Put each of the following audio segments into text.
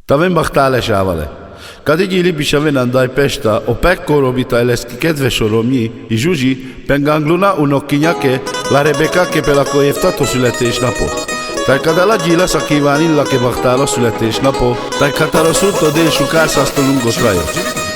Tavem bachtál esávale. Kadigi libisa venandai pesta, o pekko robita eleski kedves oromnyi, i Zsuzsi, pengangluna unokkinyake, la Rebeka kepelako évtato születésnapot. Tai kadala gyílasz a kívánillake baktála születésnapot, tai kataraszulto dél sukárszasztó lungot rajos.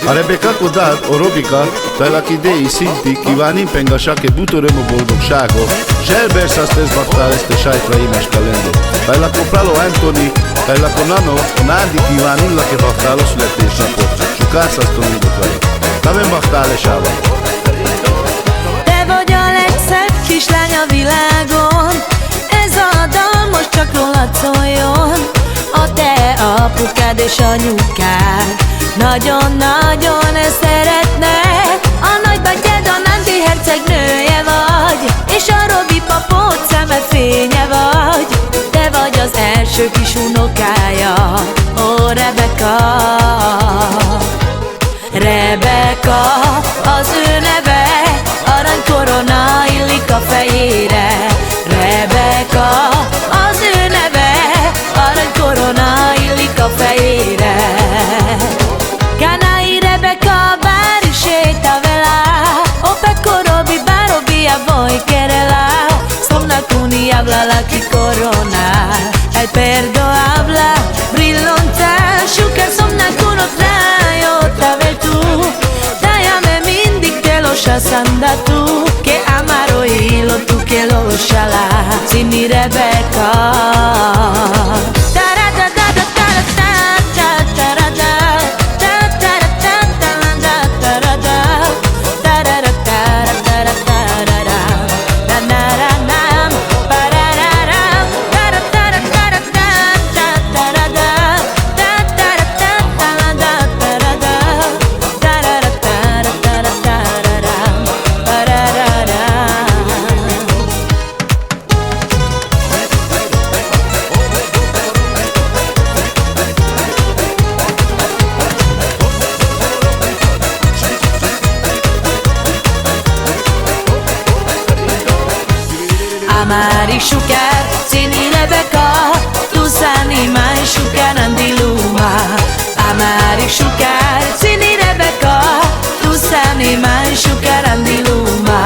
A Rebeka kodát, o Robika, tai laki déi szinti kívánin pengasake butoröm a boldogságot, zselberszasztesz baktál ezt a sajtra émes kalendó. Tai lako pralo Antoni, tai lako Nano, o Nándi kívánillake baktála születésnapot, sukárszasztó lungot rajos. Tavem baktál esával. Te vagy a legszebb kislány a világon, ez a dal most csak rólad szóljon. A te apukád és anyukád nagyon-nagyon szeretnek. A nagybátyád a Nándi hercegnője vagy, és a Robi papót szeme fénye vagy. Te vagy az első kis unokája, ó Rebeka. Rebeka, az ő neve, aranykorona illik a fejére. Rebeka, az ő neve, aranykorona illik a fejére. Kanai Rebeka, bari šeta vela, opet ko Robi, ba Robija voi querela. Somna kuni habla la ki corona, el perdo habla, brillonta, šuker somna kunot rajota vel tu. Dájame mindig teloša sanda tu, que amaro hilo tu que lo shala, sini Rebeka. Amari šuker, sini Rebeka, tu sani mai šuker Nándi luma. Amari šuker, sini Rebeka, tu sani mai šuker Nándi luma.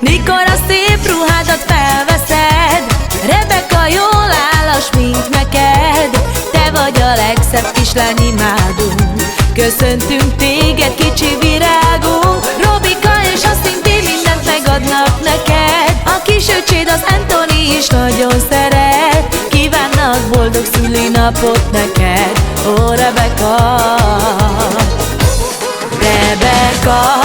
Mikor a szép ruhádat felveszed, Rebeka, jól áll a smink neked. Te vagy a legszebb kislány, imádunk, köszöntünk téged, kicsi virágunk. Robika és a Szinti mindent megadnak neked, a kis öcséd az Antoni is nagyon szeret. Kívánnak boldog szülinapot neked, ó Rebeka. Rebeka.